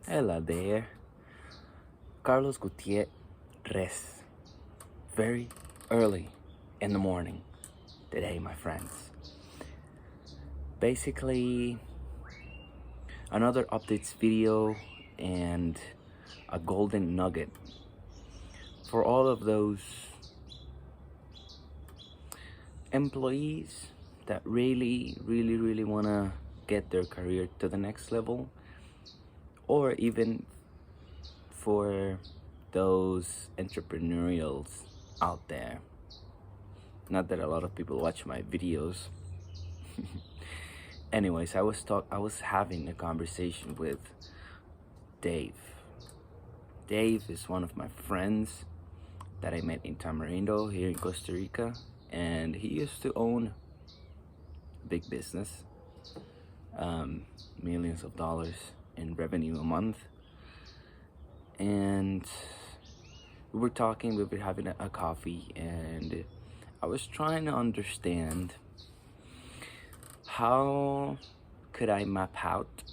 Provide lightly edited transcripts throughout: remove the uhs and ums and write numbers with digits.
Hello there, Carlos Gutierrez. Very early in the morning today, my friends. Basically, another updates video and a golden nugget for all of those employees that really want to get their career to the next level, or even for those entrepreneurials out there. Not that a lot of people watch my videos. Anyways, I was having a conversation with Dave. Dave is one of my friends that I met in Tamarindo here in Costa Rica, and he used to own a big business, millions of dollars in revenue a month. And we were talking, we were having a coffee, and I was trying to understand how could I map out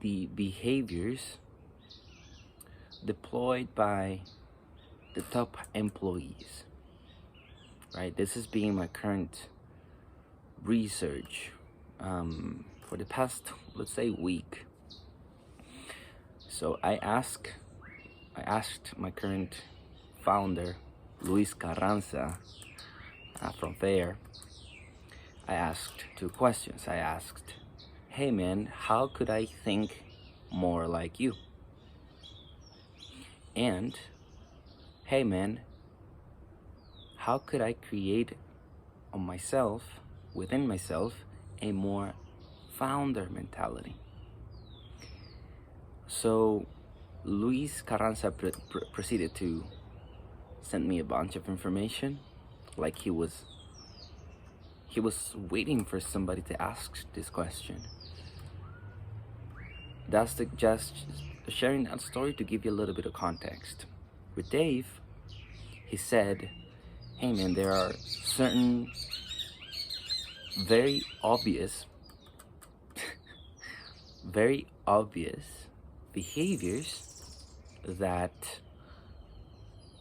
the behaviors deployed by the top employees, right? This is being my current research for the past, let's say, week. So I asked my current founder, Luis Carranza, from FAIR. I asked two questions. I asked, hey man, how could I think more like you? And, hey man, how could I create within myself, a more founder mentality? So Luis Carranza proceeded to send me a bunch of information, like he was waiting for somebody to ask this question. That's just sharing that story to give you a little bit of context. With Dave, he said, hey man, there are certain very obvious behaviors that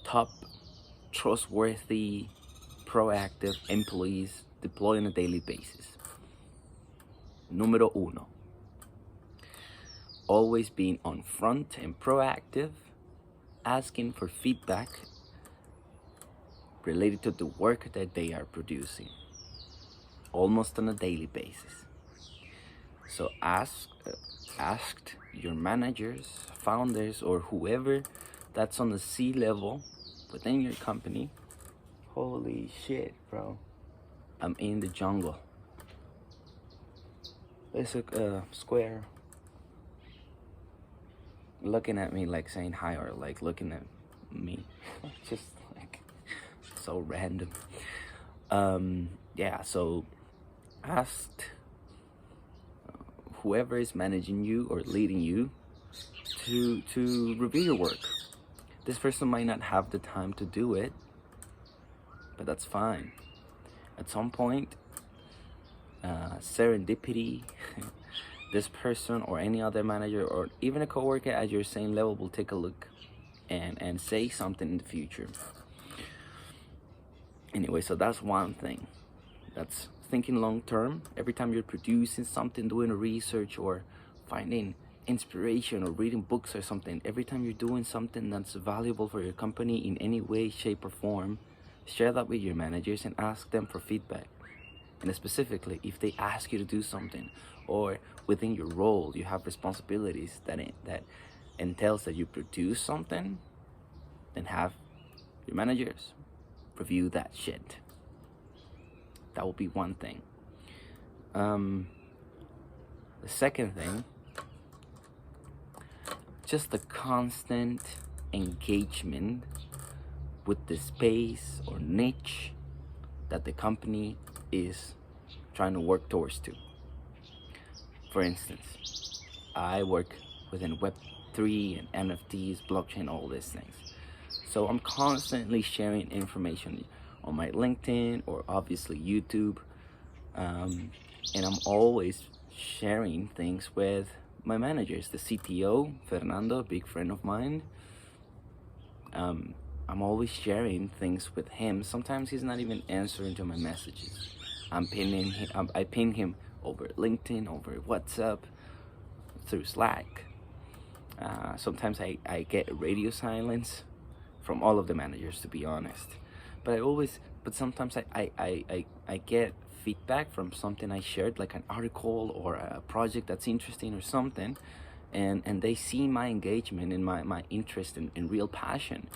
top trustworthy proactive employees deploy on a daily basis. Número uno, always being on front and proactive, asking for feedback related to the work that they are producing, almost on a daily basis. So asked your managers, founders, or whoever that's on the C level within your company. Holy shit, bro. I'm in the jungle. There's a square looking at me, like saying hi, or like looking at me. Just like so random. Yeah, so asked whoever is managing you or leading you to review your work. This person might not have the time to do it, but that's fine. At some point, serendipity, this person or any other manager or even a coworker at your same level will take a look and say something in the future. Anyway, so that's one thing. That's thinking long term. Every time you're producing something, doing research or finding inspiration or reading books or something, every time you're doing something that's valuable for your company in any way, shape, or form, share that with your managers and ask them for feedback. And specifically, if they ask you to do something, or within your role you have responsibilities that entails that you produce something, then have your managers review that shit. That will be one thing. The second thing, just the constant engagement with the space or niche that the company is trying to work towards to. For instance, I work within Web3 and NFTs, blockchain, all these things. So I'm constantly sharing information on my LinkedIn or obviously YouTube. And I'm always sharing things with my managers, the CTO, Fernando, big friend of mine. I'm always sharing things with him. Sometimes he's not even answering to my messages. I ping him over LinkedIn, over WhatsApp, through Slack. Sometimes I get radio silence from all of the managers, to be honest. But sometimes I get feedback from something I shared, like an article or a project that's interesting or something, and they see my engagement and my interest and real passion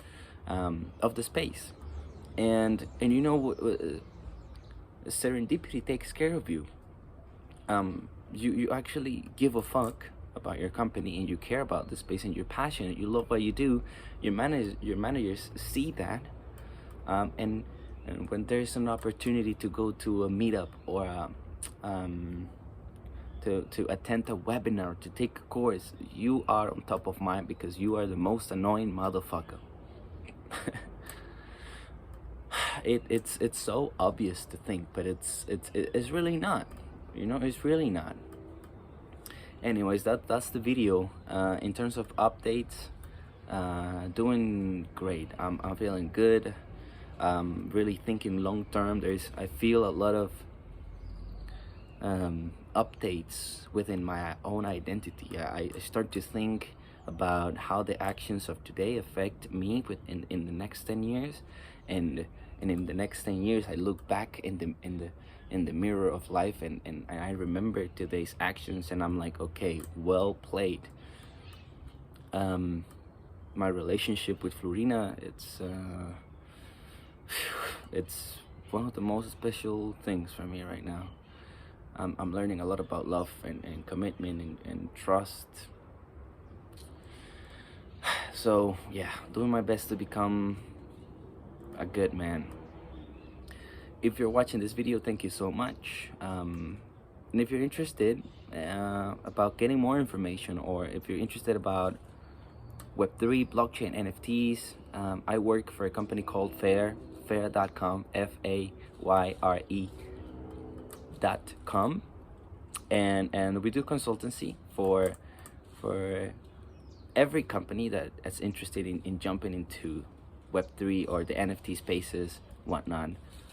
of the space. And you know, serendipity takes care of you. You actually give a fuck about your company, and you care about the space, and you're passionate, you love what you do. Your managers see that, and when there's an opportunity to go to a meetup or to attend a webinar, to take a course, you are on top of mind because you are the most annoying motherfucker. It's so obvious to think, but it's really not. You know, it's really not. Anyways, that's the video. In terms of updates, doing great. I'm feeling good. Really thinking long term. I feel a lot of updates within my own identity. I start to think about how the actions of today affect me in the next 10 years, and in the next 10 years I look back in the mirror of life, and I remember today's actions, and I'm like, okay, well played. My relationship with Florina, it's one of the most special things for me right now. I'm learning a lot about love and commitment and trust. So yeah, doing my best to become a good man. If you're watching this video, thank you so much. And if you're interested about getting more information, or if you're interested about Web3, blockchain, NFTs, I work for a company called Fayre.com, FAYRE.com, and we do consultancy for every company that's interested in jumping into Web3 or the NFT spaces, whatnot.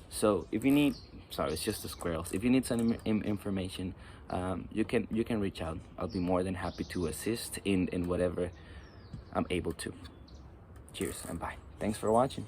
So if you need, sorry, it's just the squirrels. If you need some information, you can reach out. I'll be more than happy to assist in whatever I'm able to. Cheers and bye. Thanks for watching.